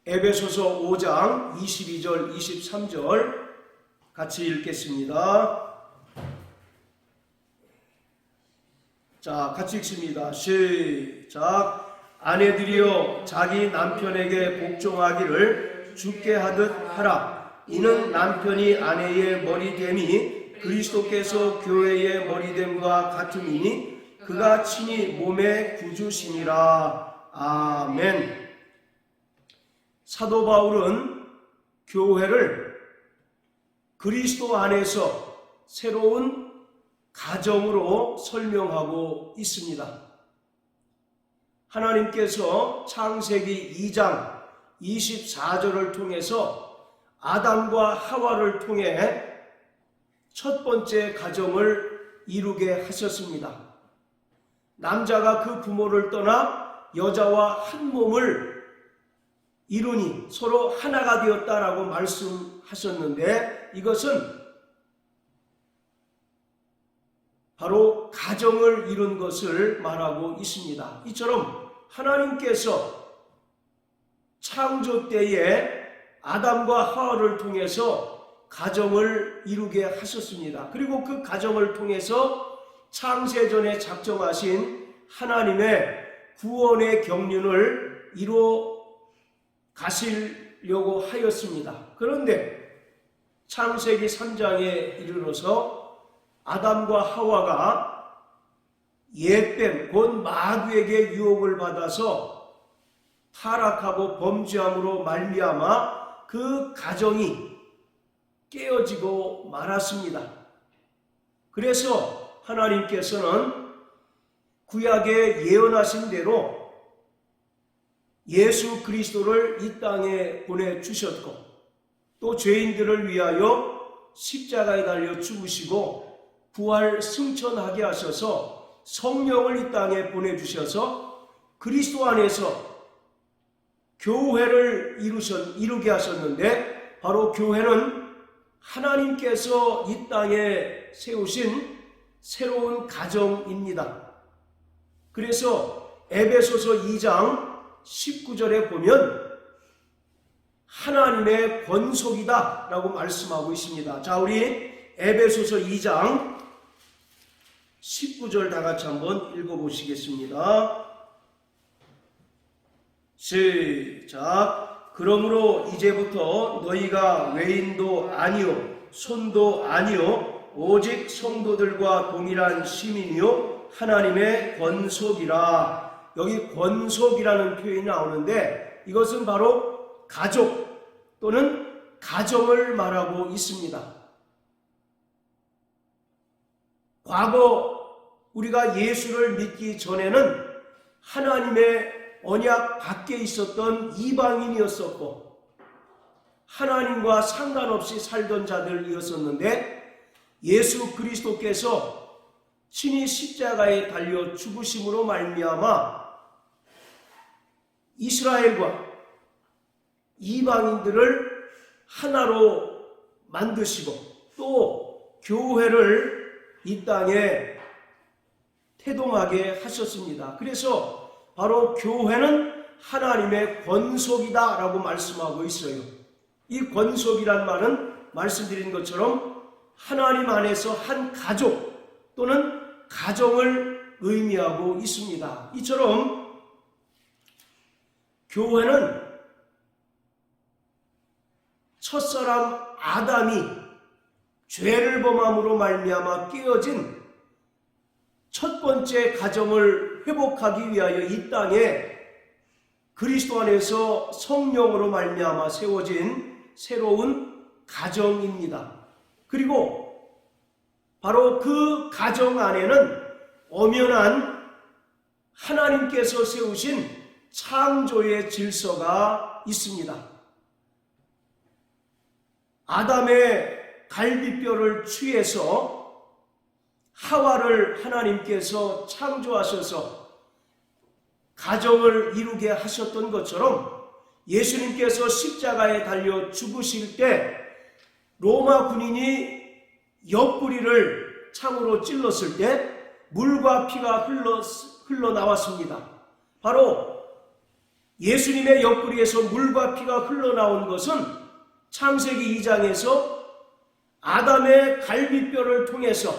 에베소서 5장 22절 23절 같이 읽겠습니다. 자, 같이 읽습니다. 시작. 아내들이여 자기 남편에게 복종하기를 주께 하듯 하라. 이는 남편이 아내의 머리됨이 그리스도께서 교회의 머리됨과 같음이니 그가 친히 몸의 구주시니라. 아멘. 사도 바울은 교회를 그리스도 안에서 새로운 가정으로 설명하고 있습니다. 하나님께서 창세기 2장 24절을 통해서 아담과 하와를 통해 첫 번째 가정을 이루게 하셨습니다. 남자가 그 부모를 떠나 여자와 한 몸을 이루니 서로 하나가 되었다라고 말씀하셨는데, 이것은 바로 가정을 이룬 것을 말하고 있습니다. 이처럼 하나님께서 창조 때에 아담과 하와를 통해서 가정을 이루게 하셨습니다. 그리고 그 가정을 통해서 창세전에 작정하신 하나님의 구원의 경륜을 이루어 가시려고 하였습니다. 그런데 창세기 3장에 이르러서 아담과 하와가 옛뱀 곧 마귀에게 유혹을 받아서 타락하고 범죄함으로 말미암아 그 가정이 깨어지고 말았습니다. 그래서 하나님께서는 구약에 예언하신 대로 예수 그리스도를 이 땅에 보내주셨고, 또 죄인들을 위하여 십자가에 달려 죽으시고 부활 승천하게 하셔서 성령을 이 땅에 보내주셔서 그리스도 안에서 교회를 이루게 하셨는데, 바로 교회는 하나님께서 이 땅에 세우신 새로운 가정입니다. 그래서 에베소서 2장 19절에 보면 하나님의 권속이다 라고 말씀하고 있습니다. 자, 우리 에베소서 2장 19절 다 같이 한번 읽어보시겠습니다. 시작. 그러므로 이제부터 너희가 외인도 아니요 손도 아니요 오직 성도들과 동일한 시민이요 하나님의 권속이라. 여기 권속이라는 표현이 나오는데, 이것은 바로 가족 또는 가정을 말하고 있습니다. 과거 우리가 예수를 믿기 전에는 하나님의 언약 밖에 있었던 이방인이었었고 하나님과 상관없이 살던 자들이었었는데, 예수 그리스도께서 친히 십자가에 달려 죽으심으로 말미암아 이스라엘과 이방인들을 하나로 만드시고 또 교회를 이 땅에 태동하게 하셨습니다. 그래서 바로 교회는 하나님의 권속이다 라고 말씀하고 있어요. 이 권속이란 말은 말씀드린 것처럼 하나님 안에서 한 가족 또는 가정을 의미하고 있습니다. 이처럼 교회는 첫사람 아담이 죄를 범함으로 말미암아 깨어진 첫 번째 가정을 회복하기 위하여 이 땅에 그리스도 안에서 성령으로 말미암아 세워진 새로운 가정입니다. 그리고 바로 그 가정 안에는 엄연한 하나님께서 세우신 창조의 질서가 있습니다. 아담의 갈비뼈를 취해서 하와를 하나님께서 창조하셔서 가정을 이루게 하셨던 것처럼, 예수님께서 십자가에 달려 죽으실 때 로마 군인이 옆구리를 창으로 찔렀을 때 물과 피가 흘러나왔습니다. 바로 예수님의 옆구리에서 물과 피가 흘러나온 것은 창세기 2장에서 아담의 갈비뼈를 통해서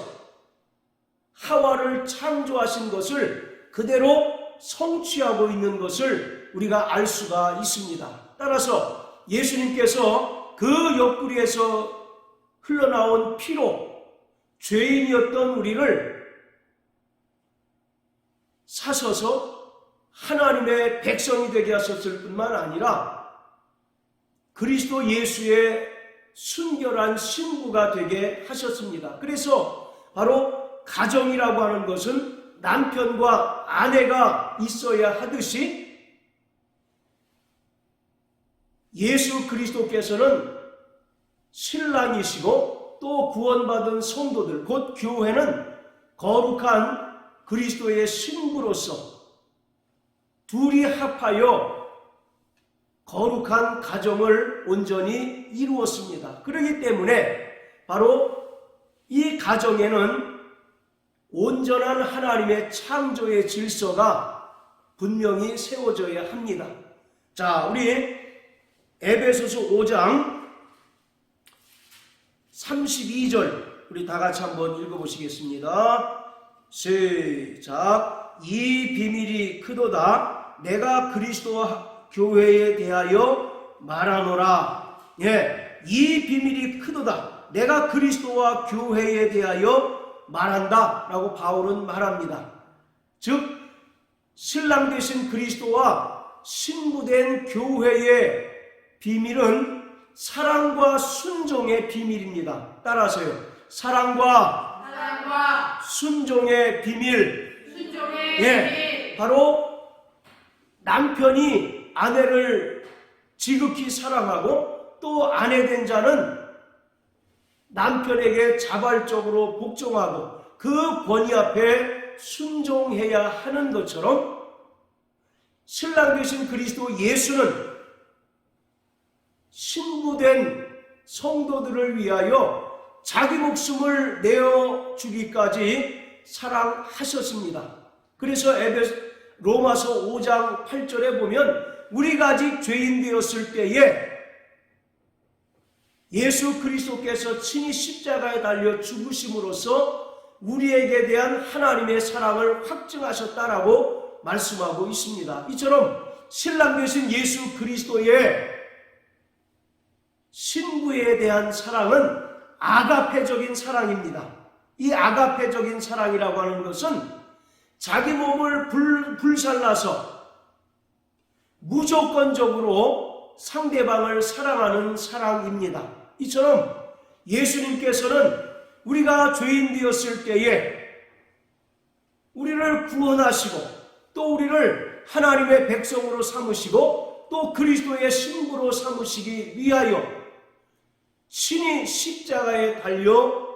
하와를 창조하신 것을 그대로 성취하고 있는 것을 우리가 알 수가 있습니다. 따라서 예수님께서 그 옆구리에서 흘러나온 피로 죄인이었던 우리를 사셔서 하나님의 백성이 되게 하셨을 뿐만 아니라 그리스도 예수의 순결한 신부가 되게 하셨습니다. 그래서 바로 가정이라고 하는 것은 남편과 아내가 있어야 하듯이 예수 그리스도께서는 신랑이시고 또 구원받은 성도들, 곧 교회는 거룩한 그리스도의 신부로서 둘이 합하여 거룩한 가정을 온전히 이루었습니다. 그렇기 때문에 바로 이 가정에는 온전한 하나님의 창조의 질서가 분명히 세워져야 합니다. 자, 우리 에베소서 5장 32절 우리 다 같이 한번 읽어보시겠습니다. 시작. 이 비밀이 크도다. 내가 그리스도와 교회에 대하여 말하노라. 예, 이 비밀이 크도다. 내가 그리스도와 교회에 대하여 말한다 라고 바울은 말합니다. 즉 신랑 되신 그리스도와 신부된 교회의 비밀은 사랑과 순종의 비밀입니다. 따라서요. 사랑과 순종의 비밀. 예, 바로 남편이 아내를 지극히 사랑하고 또 아내된 자는 남편에게 자발적으로 복종하고 그 권위 앞에 순종해야 하는 것처럼 신랑 되신 그리스도 예수는 신부된 성도들을 위하여 자기 목숨을 내어주기까지 사랑하셨습니다. 그래서 로마서 5장 8절에 보면 우리가 아직 죄인 되었을 때에 예수 그리스도께서 친히 십자가에 달려 죽으심으로써 우리에게 대한 하나님의 사랑을 확증하셨다라고 말씀하고 있습니다. 이처럼 신랑 되신 예수 그리스도의 신부에 대한 사랑은 아가페적인 사랑입니다. 이 아가페적인 사랑이라고 하는 것은 자기 몸을 불살라서 무조건적으로 상대방을 사랑하는 사랑입니다. 이처럼 예수님께서는 우리가 죄인 되었을 때에 우리를 구원하시고 또 우리를 하나님의 백성으로 삼으시고 또 그리스도의 신부로 삼으시기 위하여 신이 십자가에 달려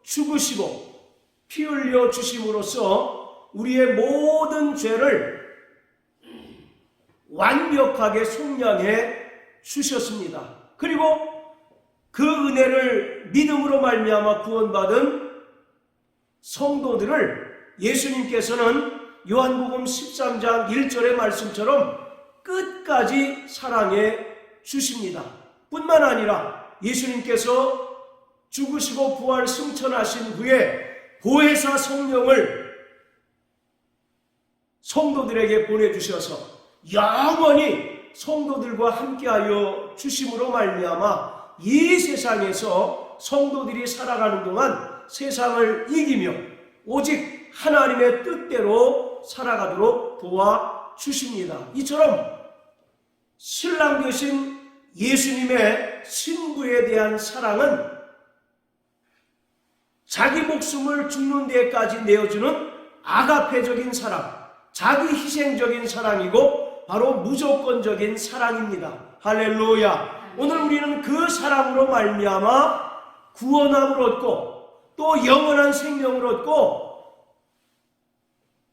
죽으시고 피 흘려 주심으로써 우리의 모든 죄를 완벽하게 속량해 주셨습니다. 그리고 그 은혜를 믿음으로 말미암아 구원받은 성도들을 예수님께서는 요한복음 13장 1절의 말씀처럼 끝까지 사랑해 주십니다. 뿐만 아니라 예수님께서 죽으시고 부활 승천하신 후에 보혜사 성령을 성도들에게 보내주셔서 영원히 성도들과 함께하여 주심으로 말미암아 이 세상에서 성도들이 살아가는 동안 세상을 이기며 오직 하나님의 뜻대로 살아가도록 도와주십니다. 이처럼 신랑 되신 예수님의 신부에 대한 사랑은 자기 목숨을 죽는 데까지 내어주는 아가페적인 사랑, 자기 희생적인 사랑이고 바로 무조건적인 사랑입니다. 할렐루야. 오늘 우리는 그 사랑으로 말미암아 구원함을 얻고 또 영원한 생명을 얻고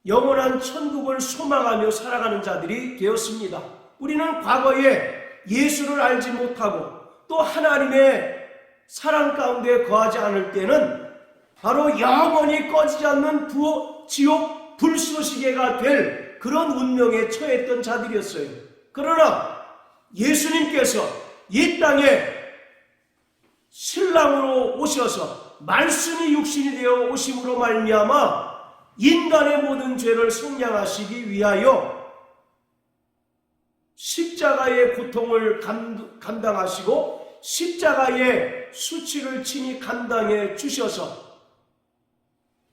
영원한 천국을 소망하며 살아가는 자들이 되었습니다. 우리는 과거에 예수를 알지 못하고 또 하나님의 사랑 가운데 거하지 않을 때는 바로 영원히 꺼지지 않는 지옥 불쏘시개가 될 그런 운명에 처했던 자들이었어요. 그러나 예수님께서 이 땅에 신랑으로 오셔서 말씀이 육신이 되어 오심으로 말미암아 인간의 모든 죄를 속량하시기 위하여 십자가의 고통을 감당하시고 십자가의 수치를 친히 감당해 주셔서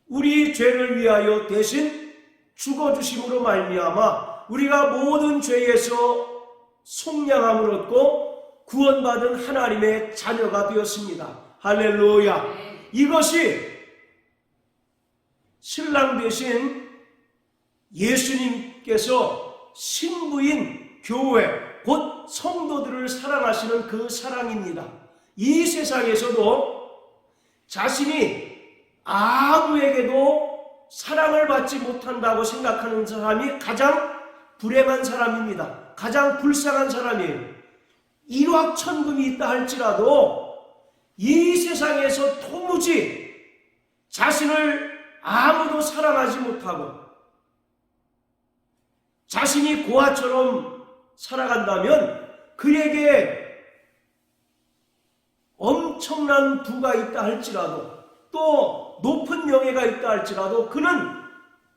우리 죄를 위하여 대신 죽어주심으로 말미암아 우리가 모든 죄에서 속량함을 얻고 구원받은 하나님의 자녀가 되었습니다. 할렐루야. 이것이 신랑 되신 예수님께서 신부인 교회 곧 성도들을 사랑하시는 그 사랑입니다. 이 세상에서도 자신이 아무에게도 사랑을 받지 못한다고 생각하는 사람이 가장 불행한 사람입니다. 가장 불쌍한 사람이에요. 일확천금이 있다 할지라도 이 세상에서 도무지 자신을 아무도 사랑하지 못하고 자신이 고아처럼 살아간다면 그에게 엄청난 부가 있다 할지라도 또 높은 명예가 있다 할지라도 그는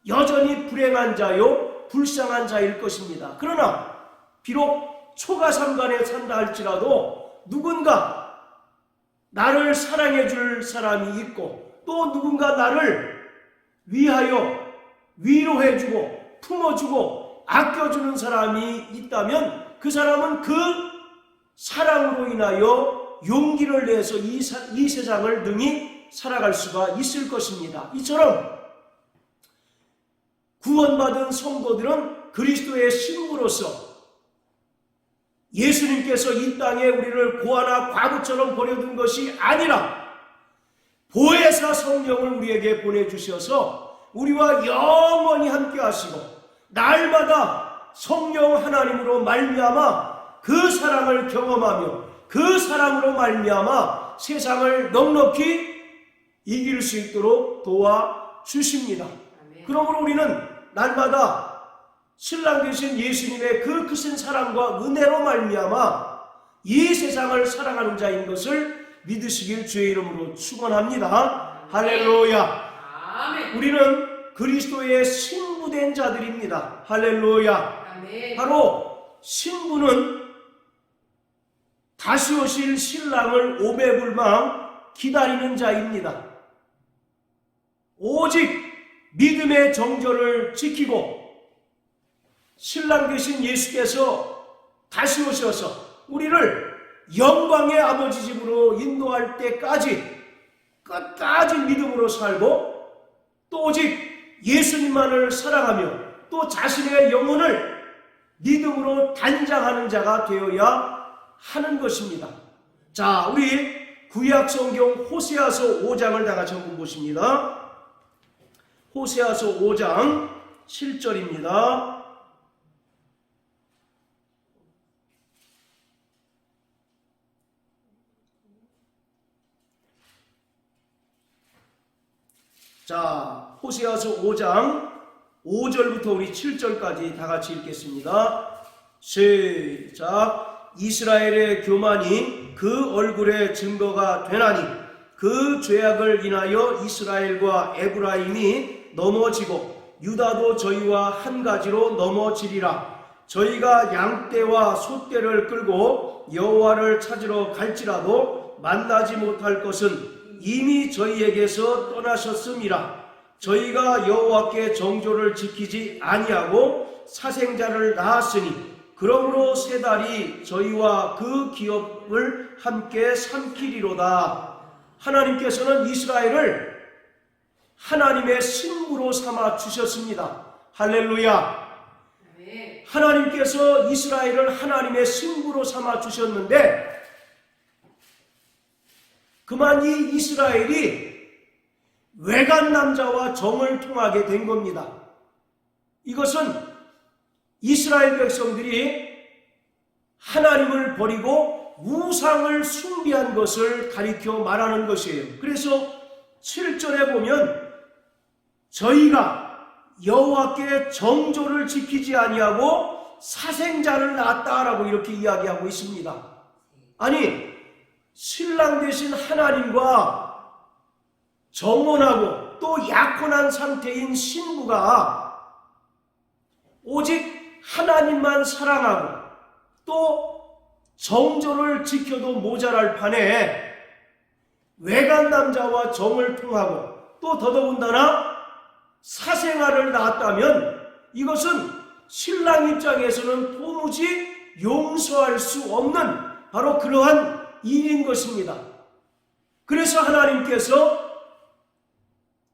여전히 불행한 자요 불쌍한 자일 것입니다. 그러나 비록 초가삼간에 산다 할지라도 누군가 나를 사랑해 줄 사람이 있고 또 누군가 나를 위하여 위로해 주고 품어주고 아껴주는 사람이 있다면 그 사람은 그 사랑으로 인하여 용기를 내서 이 세상을 능히 살아갈 수가 있을 것입니다. 이처럼 구원받은 성도들은 그리스도의 신부로서 예수님께서 이 땅에 우리를 고아나 과부처럼 버려둔 것이 아니라 보혜사 성령을 우리에게 보내주셔서 우리와 영원히 함께 하시고 날마다 성령 하나님으로 말미암아 그 사랑을 경험하며 그 사랑으로 말미암아 세상을 넉넉히 이길 수 있도록 도와주십니다. 그러므로 우리는 날마다 신랑 되신 예수님의 그 크신 사랑과 은혜로 말미암아 이 세상을 사랑하는 자인 것을 믿으시길 주의 이름으로 축원합니다. 할렐루야. 아멘. 우리는 그리스도의 신부된 자들입니다. 할렐루야. 아멘. 바로 신부는 다시 오실 신랑을 오매불망 기다리는 자입니다. 오직 믿음의 정절을 지키고 신랑 되신 예수께서 다시 오셔서 우리를 영광의 아버지 집으로 인도할 때까지 끝까지 믿음으로 살고 또 오직 예수님만을 사랑하며 또 자신의 영혼을 믿음으로 단장하는 자가 되어야 하는 것입니다. 자, 우리 구약성경 호세아서 5장을 다 같이 한번 보십니다. 호세아서 5장 7절입니다. 자, 호세아서 5장 5절부터 우리 7절까지 다 같이 읽겠습니다. 시작. 이스라엘의 교만이 그 얼굴의 증거가 되나니 그 죄악을 인하여 이스라엘과 에브라임이 넘어지고 유다도 저희와 한 가지로 넘어지리라. 저희가 양떼와 소떼를 끌고 여호와를 찾으러 갈지라도 만나지 못할 것은 이미 저희에게서 떠나셨음이라. 저희가 여호와께 정조를 지키지 아니하고 사생자를 낳았으니 그러므로 세 달이 저희와 그 기업을 함께 삼키리로다. 하나님께서는 이스라엘을 하나님의 신부로 삼아 주셨습니다. 할렐루야. 하나님께서 이스라엘을 하나님의 신부로 삼아 주셨는데 그만 이 이스라엘이 외간 남자와 정을 통하게 된 겁니다. 이것은 이스라엘 백성들이 하나님을 버리고 우상을 숭배한 것을 가리켜 말하는 것이에요. 그래서 7절에 보면 저희가 여호와께 정조를 지키지 아니하고 사생자를 낳았다라고 이렇게 이야기하고 있습니다. 아니, 신랑 되신 하나님과 정혼하고 또 약혼한 상태인 신부가 오직 하나님만 사랑하고 또 정조를 지켜도 모자랄 판에 외간 남자와 정을 통하고 또 더더군다나 사생아를 낳았다면 이것은 신랑 입장에서는 도무지 용서할 수 없는 바로 그러한 일인 것입니다. 그래서 하나님께서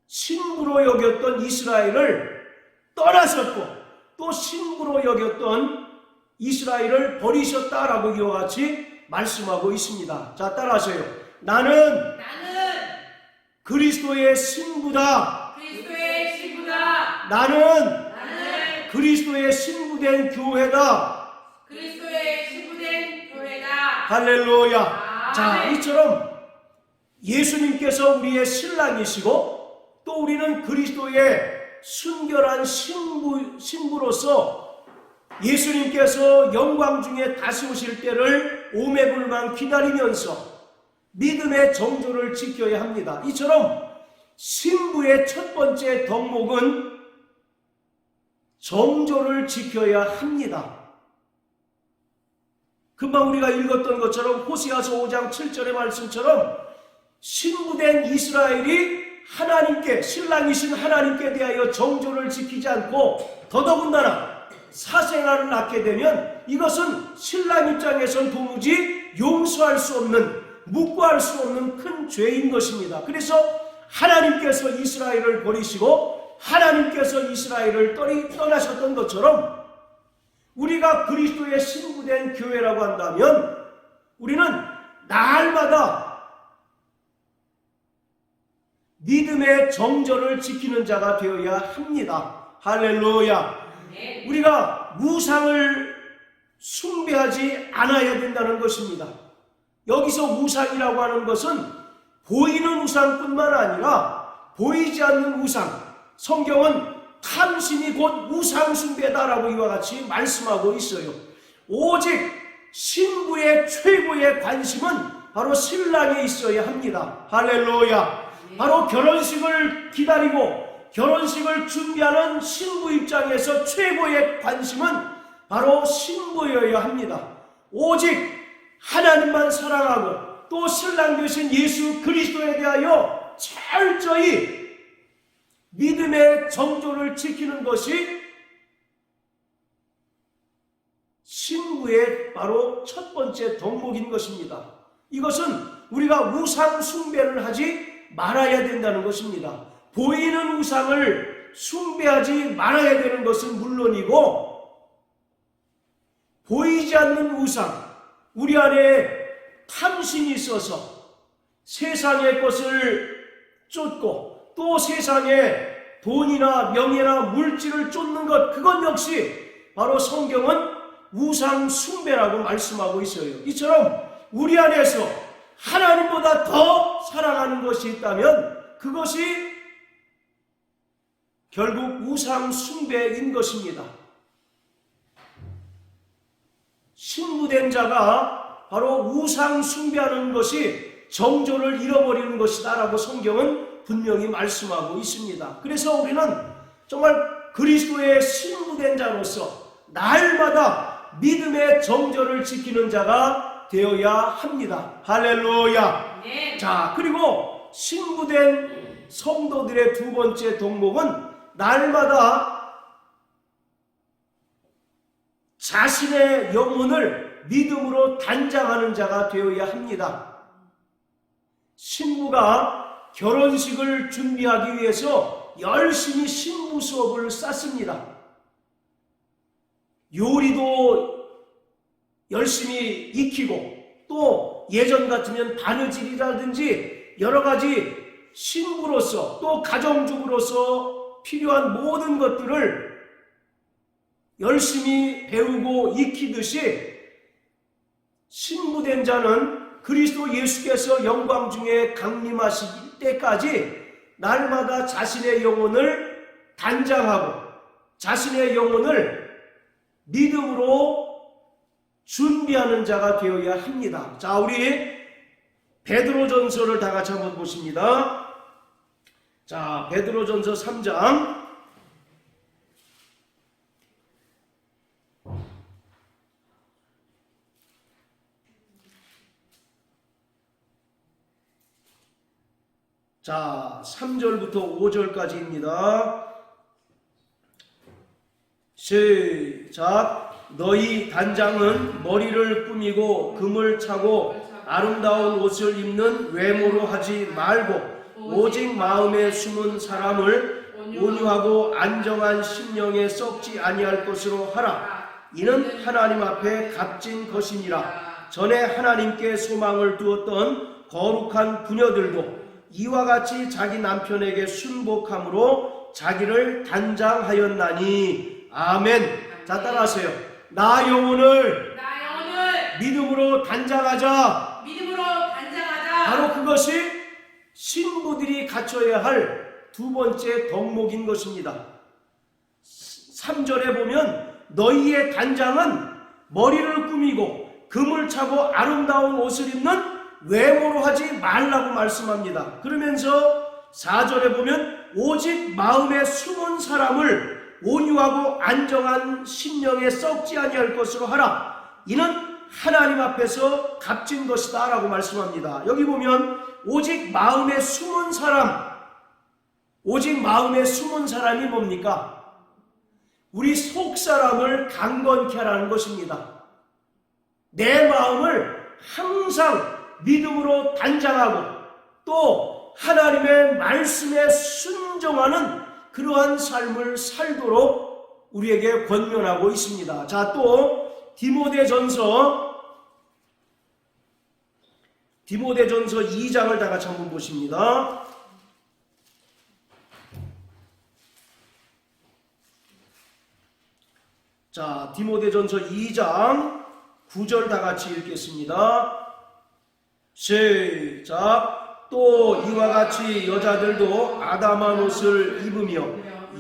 신부로 여겼던 이스라엘을 떠나셨고 또 신부로 여겼던 이스라엘을 버리셨다라고 이와 같이 말씀하고 있습니다. 자, 따라하세요. 나는 그리스도의 신부다. 나는 그리스도의 신부된 교회다. 할렐루야. 자, 이처럼 예수님께서 우리의 신랑이시고 또 우리는 그리스도의 순결한 신부로서 예수님께서 영광 중에 다시 오실 때를 오매불망 기다리면서 믿음의 정조를 지켜야 합니다. 이처럼 신부의 첫 번째 덕목은 정조를 지켜야 합니다. 금방 우리가 읽었던 것처럼 호세아서 5장 7절의 말씀처럼 신부된 이스라엘이 하나님께, 신랑이신 하나님께 대하여 정조를 지키지 않고 더더군다나 사생아를 낳게 되면 이것은 신랑 입장에선 도무지 용서할 수 없는, 묵과할 수 없는 큰 죄인 것입니다. 그래서 하나님께서 이스라엘을 버리시고 하나님께서 이스라엘을 떠나셨던 것처럼 우리가 그리스도의 신부된 교회라고 한다면 우리는 날마다 믿음의 정절을 지키는 자가 되어야 합니다. 할렐루야. 우리가 우상을 숭배하지 않아야 된다는 것입니다. 여기서 우상이라고 하는 것은 보이는 우상뿐만 아니라 보이지 않는 우상, 성경은 탐심이 곧 우상 숭배다라고 이와 같이 말씀하고 있어요. 오직 신부의 최고의 관심은 바로 신랑에 있어야 합니다. 할렐루야. 바로 결혼식을 기다리고 결혼식을 준비하는 신부 입장에서 최고의 관심은 바로 신부여야 합니다. 오직 하나님만 사랑하고 또 신랑 되신 예수 그리스도에 대하여 철저히 믿음의 정조를 지키는 것이 신부의 바로 첫 번째 덕목인 것입니다. 이것은 우리가 우상 숭배를 하지 말아야 된다는 것입니다. 보이는 우상을 숭배하지 말아야 되는 것은 물론이고 보이지 않는 우상, 우리 안에 탐심이 있어서 세상의 것을 쫓고 또 세상에 돈이나 명예나 물질을 쫓는 것, 그것 역시 바로 성경은 우상 숭배라고 말씀하고 있어요. 이처럼 우리 안에서 하나님보다 더 사랑하는 것이 있다면 그것이 결국 우상 숭배인 것입니다. 신부된 자가 바로 우상 숭배하는 것이 정조를 잃어버리는 것이다 라고 성경은 분명히 말씀하고 있습니다. 그래서 우리는 정말 그리스도의 신부된 자로서 날마다 믿음의 정절을 지키는 자가 되어야 합니다. 할렐루야. 네. 자, 그리고 신부된 성도들의 두 번째 덕목은 날마다 자신의 영혼을 믿음으로 단장하는 자가 되어야 합니다. 신부가 결혼식을 준비하기 위해서 열심히 신부 수업을 쌓습니다. 요리도 열심히 익히고 또 예전 같으면 바느질이라든지 여러 가지 신부로서 또 가정주부로서 필요한 모든 것들을 열심히 배우고 익히듯이 신부된 자는 그리스도 예수께서 영광 중에 강림하실 때까지 날마다 자신의 영혼을 단장하고 자신의 영혼을 믿음으로 준비하는 자가 되어야 합니다. 자, 우리 베드로전서를 다 같이 한번 보십니다. 자, 베드로전서 3장 자, 3절부터 5절까지입니다. 시작. 너희 단장은 머리를 꾸미고 금을 차고 아름다운 옷을 입는 외모로 하지 말고 오직 마음에 숨은 사람을 온유하고 안정한 심령에 썩지 아니할 것으로 하라. 이는 하나님 앞에 값진 것이니라. 전에 하나님께 소망을 두었던 거룩한 부녀들도 이와 같이 자기 남편에게 순복함으로 자기를 단장하였나니. 아멘. 자, 따라하세요. 나 영혼을 믿음으로 단장하자. 바로 그것이 신부들이 갖춰야 할 두 번째 덕목인 것입니다. 3절에 보면 너희의 단장은 머리를 꾸미고 금을 차고 아름다운 옷을 입는 외모로 하지 말라고 말씀합니다. 그러면서 4절에 보면 오직 마음에 숨은 사람을 온유하고 안정한 심령에 썩지 아니할 것으로 하라. 이는 하나님 앞에서 값진 것이다 라고 말씀합니다. 여기 보면 오직 마음에 숨은 사람, 오직 마음에 숨은 사람이 뭡니까? 우리 속사람을 강건케 하라는 것입니다. 내 마음을 항상 믿음으로 단장하고 또 하나님의 말씀에 순종하는 그러한 삶을 살도록 우리에게 권면하고 있습니다. 자, 또 디모데전서 2장을 다 같이 한번 보십니다. 자, 디모데전서 2장 9절 다 같이 읽겠습니다. 시작. 또 이와 같이 여자들도 아담한 옷을 입으며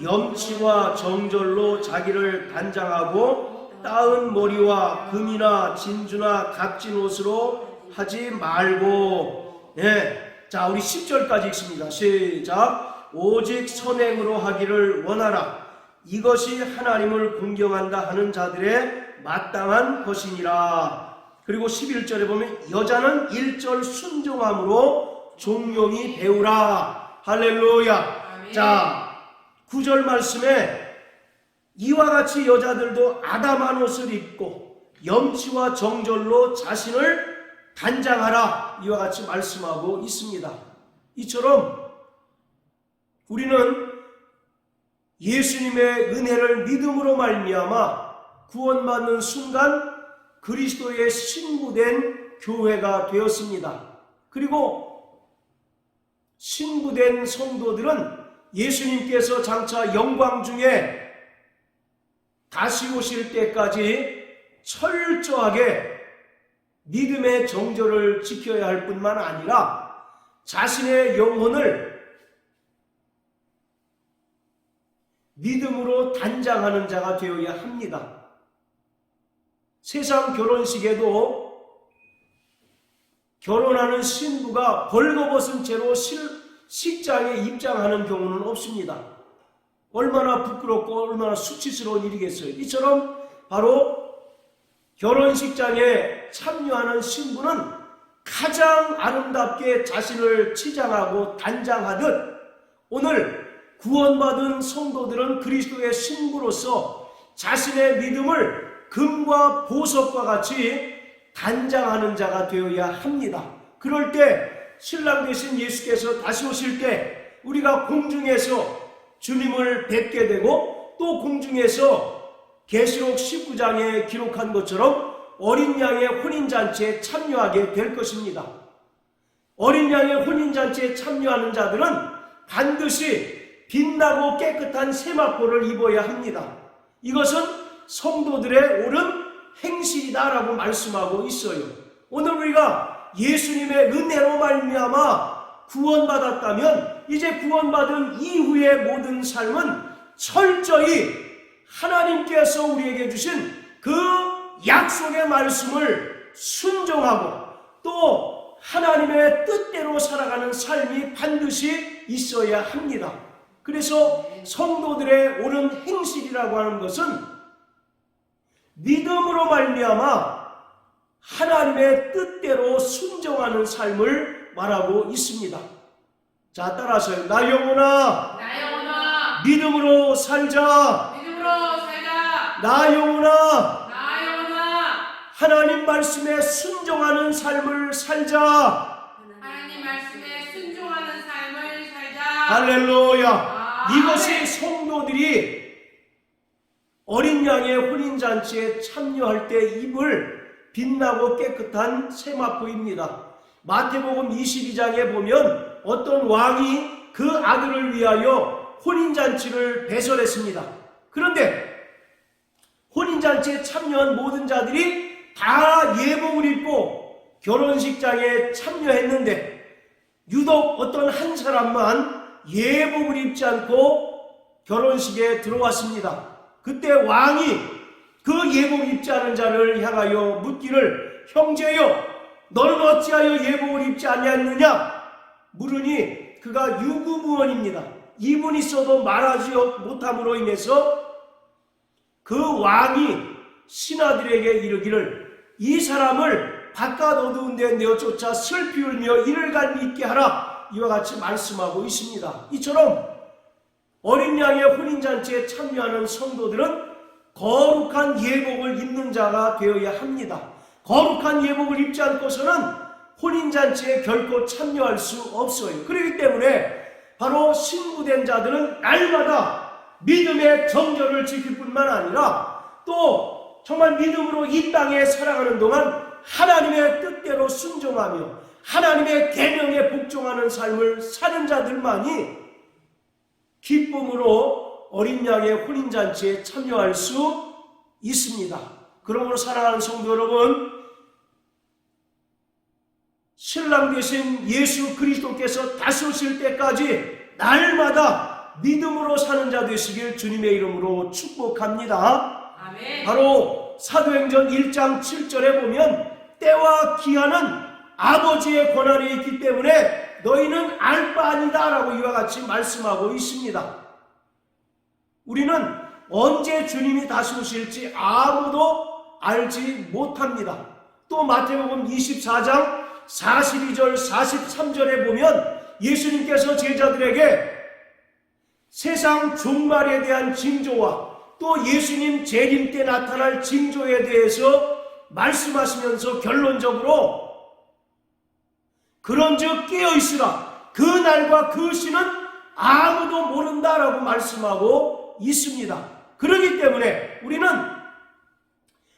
염치와 정절로 자기를 단장하고 따은 머리와 금이나 진주나 값진 옷으로 하지 말고. 자, 우리 10절까지 읽습니다. 시작. 오직 선행으로 하기를 원하라. 이것이 하나님을 공경한다 하는 자들의 마땅한 것이니라. 그리고 11절에 보면 여자는 1절 순종함으로 종용이 배우라. 할렐루야. 아멘. 자, 9절 말씀에 이와 같이 여자들도 아담한 옷을 입고 염치와 정절로 자신을 단장하라. 이와 같이 말씀하고 있습니다. 이처럼 우리는 예수님의 은혜를 믿음으로 말미암아 구원받는 순간 그리스도의 신부된 교회가 되었습니다. 그리고 신부된 성도들은 예수님께서 장차 영광 중에 다시 오실 때까지 철저하게 믿음의 정절을 지켜야 할 뿐만 아니라 자신의 영혼을 믿음으로 단장하는 자가 되어야 합니다. 세상 결혼식에도 결혼하는 신부가 벌거벗은 채로 식장에 입장하는 경우는 없습니다. 얼마나 부끄럽고 얼마나 수치스러운 일이겠어요. 이처럼 바로 결혼식장에 참여하는 신부는 가장 아름답게 자신을 치장하고 단장하듯 오늘 구원받은 성도들은 그리스도의 신부로서 자신의 믿음을 금과 보석과 같이 단장하는 자가 되어야 합니다. 그럴 때 신랑 되신 예수께서 다시 오실 때 우리가 공중에서 주님을 뵙게 되고 또 공중에서 계시록 19장에 기록한 것처럼 어린 양의 혼인잔치에 참여하게 될 것입니다. 어린 양의 혼인잔치에 참여하는 자들은 반드시 빛나고 깨끗한 세마포를 입어야 합니다. 이것은 성도들의 옳은 행실이다라고 말씀하고 있어요. 오늘 우리가 예수님의 은혜로 말미암아 구원받았다면 이제 구원받은 이후의 모든 삶은 철저히 하나님께서 우리에게 주신 그 약속의 말씀을 순종하고 또 하나님의 뜻대로 살아가는 삶이 반드시 있어야 합니다. 그래서 성도들의 옳은 행실이라고 하는 것은 믿음으로 말미암아 하나님의 뜻대로 순종하는 삶을 말하고 있습니다. 자, 따라서요. 나 영혼아, 믿음으로 살자. 나 영혼아, 하나님 말씀에 순종하는 삶을 살자. 할렐루야. 이것이 성도들이 어린 양의 혼인잔치에 참여할 때 입을 빛나고 깨끗한 세마포입니다. 마태복음 22장에 보면 어떤 왕이 그 아들을 위하여 혼인잔치를 배설했습니다. 그런데 혼인잔치에 참여한 모든 자들이 다 예복을 입고 결혼식장에 참여했는데 유독 어떤 한 사람만 예복을 입지 않고 결혼식에 들어왔습니다. 그때 왕이 그 예복 입지 않은 자를 향하여 묻기를 형제여 너는 어찌하여 예복을 입지 아니하느냐 물으니 그가 유구무원입니다. 입은 있어도 말하지 못함으로 인해서 그 왕이 신하들에게 이르기를 이 사람을 바깥 어두운 데 내어쫓아 슬피 울며 이를갈미 있게 하라 이와 같이 말씀하고 있습니다. 이처럼 어린 양의 혼인잔치에 참여하는 성도들은 거룩한 예복을 입는 자가 되어야 합니다. 거룩한 예복을 입지 않고서는 혼인잔치에 결코 참여할 수 없어요. 그렇기 때문에 바로 신부된 자들은 날마다 믿음의 정절을 지킬 뿐만 아니라 또 정말 믿음으로 이 땅에 살아가는 동안 하나님의 뜻대로 순종하며 하나님의 계명에 복종하는 삶을 사는 자들만이 기쁨으로 어린 양의 혼인잔치에 참여할 수 있습니다. 그러므로 사랑하는 성도 여러분, 신랑 되신 예수 그리스도께서 다스실 때까지 날마다 믿음으로 사는 자 되시길 주님의 이름으로 축복합니다. 아멘. 바로 사도행전 1장 7절에 보면 때와 기한은 아버지의 권한에 있기 때문에 너희는 알 바 아니다 라고 이와 같이 말씀하고 있습니다. 우리는 언제 주님이 다시 오실지 아무도 알지 못합니다. 또 마태복음 24장 42절 43절에 보면 예수님께서 제자들에게 세상 종말에 대한 징조와 또 예수님 재림 때 나타날 징조에 대해서 말씀하시면서 결론적으로 그런즉 깨어있으라 그 날과 그 시는 아무도 모른다라고 말씀하고 있습니다. 그렇기 때문에 우리는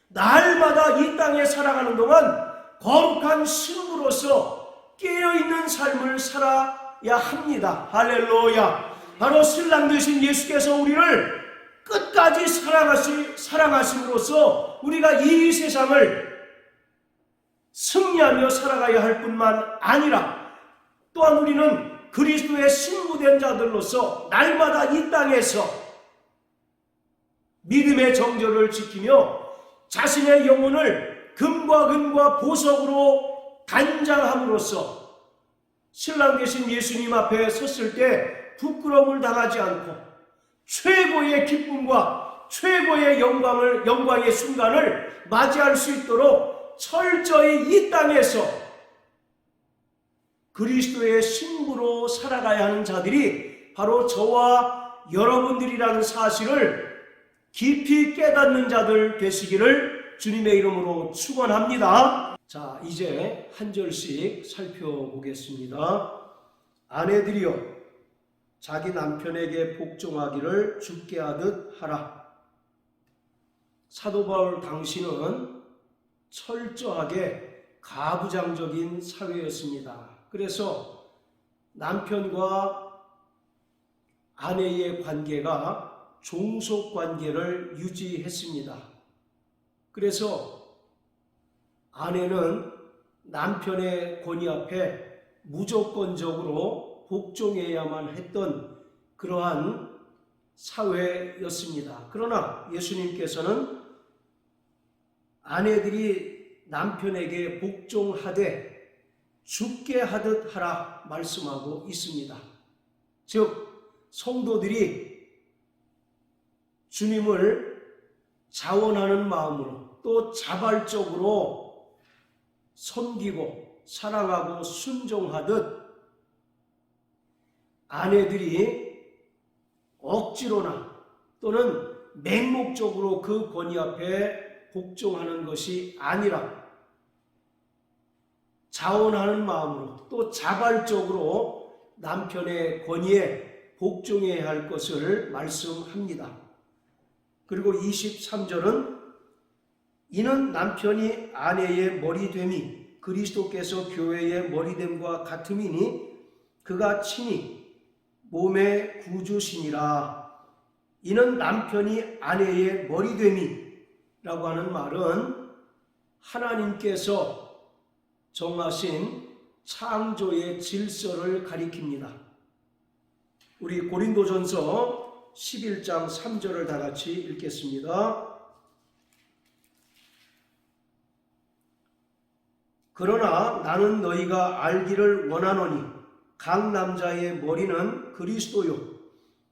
날마다 이 땅에 살아가는 동안 거룩한 신부로서 깨어있는 삶을 살아야 합니다. 할렐루야. 바로 신랑 되신 예수께서 우리를 끝까지 사랑하심으로써 우리가 이 세상을 승리하며 살아가야 할 뿐만 아니라 또한 우리는 그리스도의 신부된 자들로서 날마다 이 땅에서 믿음의 정절을 지키며 자신의 영혼을 금과 금과 보석으로 단장함으로써 신랑 되신 예수님 앞에 섰을 때 부끄러움을 당하지 않고 최고의 기쁨과 최고의 영광의 순간을 맞이할 수 있도록 철저히 이 땅에서 그리스도의 신부로 살아가야 하는 자들이 바로 저와 여러분들이라는 사실을 깊이 깨닫는 자들 되시기를 주님의 이름으로 축원합니다. 자, 이제 한 절씩 살펴보겠습니다. 아내들이여 자기 남편에게 복종하기를 주께 하듯 하라. 사도 바울 당시는 철저하게 가부장적인 사회였습니다. 그래서 남편과 아내의 관계가 종속 관계를 유지했습니다. 그래서 아내는 남편의 권위 앞에 무조건적으로 복종해야만 했던 그러한 사회였습니다. 그러나 예수님께서는 아내들이 남편에게 복종하되 죽게 하듯 하라 말씀하고 있습니다. 즉 성도들이 주님을 자원하는 마음으로 또 자발적으로 섬기고 사랑하고 순종하듯 아내들이 억지로나 또는 맹목적으로 그 권위 앞에 복종하는 것이 아니라 자원하는 마음으로 또 자발적으로 남편의 권위에 복종해야 할 것을 말씀합니다. 그리고 23절은 이는 남편이 아내의 머리됨이 그리스도께서 교회의 머리됨과 같음이니 그가 친히 몸의 구주시니라. 이는 남편이 아내의 머리됨이라고 하는 말은 하나님께서 정하신 창조의 질서를 가리킵니다. 우리 고린도전서 11장 3절을 다 같이 읽겠습니다. 그러나 나는 너희가 알기를 원하노니 각 남자의 머리는 그리스도요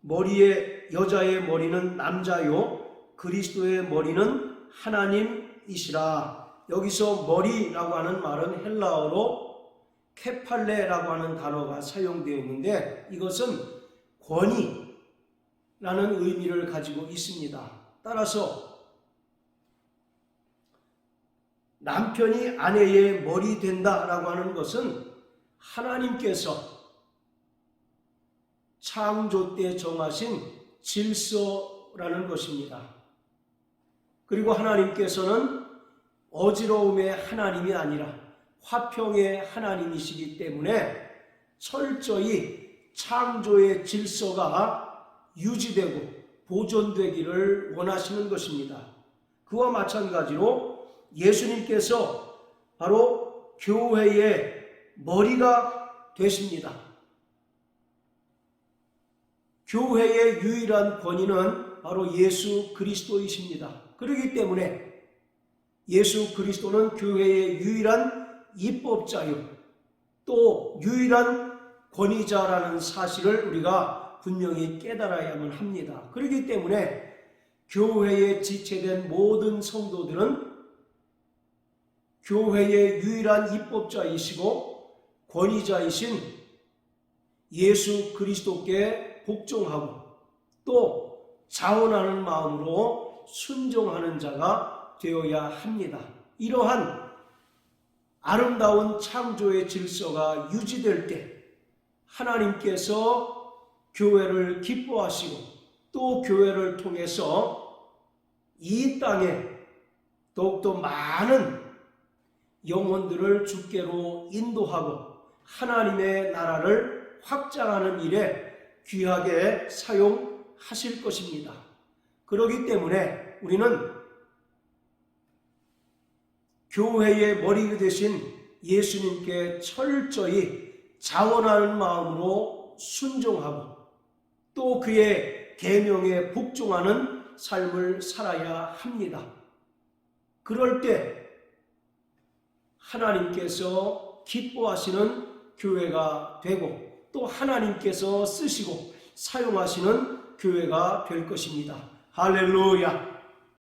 머리의 여자의 머리는 남자요 그리스도의 머리는 하나님이시라. 여기서 머리라고 하는 말은 헬라어로 케팔레라고 하는 단어가 사용되어 있는데 이것은 권위라는 의미를 가지고 있습니다. 따라서 남편이 아내의 머리 된다라고 하는 것은 하나님께서 창조 때 정하신 질서라는 것입니다. 그리고 하나님께서는 어지러움의 하나님이 아니라 화평의 하나님이시기 때문에 철저히 창조의 질서가 유지되고 보존되기를 원하시는 것입니다. 그와 마찬가지로 예수님께서 바로 교회의 머리가 되십니다. 교회의 유일한 권위는 바로 예수 그리스도이십니다. 그렇기 때문에 예수 그리스도는 교회의 유일한 입법자요 또 유일한 권위자라는 사실을 우리가 분명히 깨달아야만 합니다. 그렇기 때문에 교회에 지체된 모든 성도들은 교회의 유일한 입법자이시고 권위자이신 예수 그리스도께 복종하고 또 자원하는 마음으로 순종하는 자가 되어야 합니다. 이러한 아름다운 창조의 질서가 유지될 때 하나님께서 교회를 기뻐하시고 또 교회를 통해서 이 땅에 더욱더 많은 영혼들을 주께로 인도하고 하나님의 나라를 확장하는 일에 귀하게 사용하실 것입니다. 그렇기 때문에 우리는 교회의 머리 되신 예수님께 철저히 자원하는 마음으로 순종하고 또 그의 계명에 복종하는 삶을 살아야 합니다. 그럴 때 하나님께서 기뻐하시는 교회가 되고 또 하나님께서 쓰시고 사용하시는 교회가 될 것입니다. 할렐루야!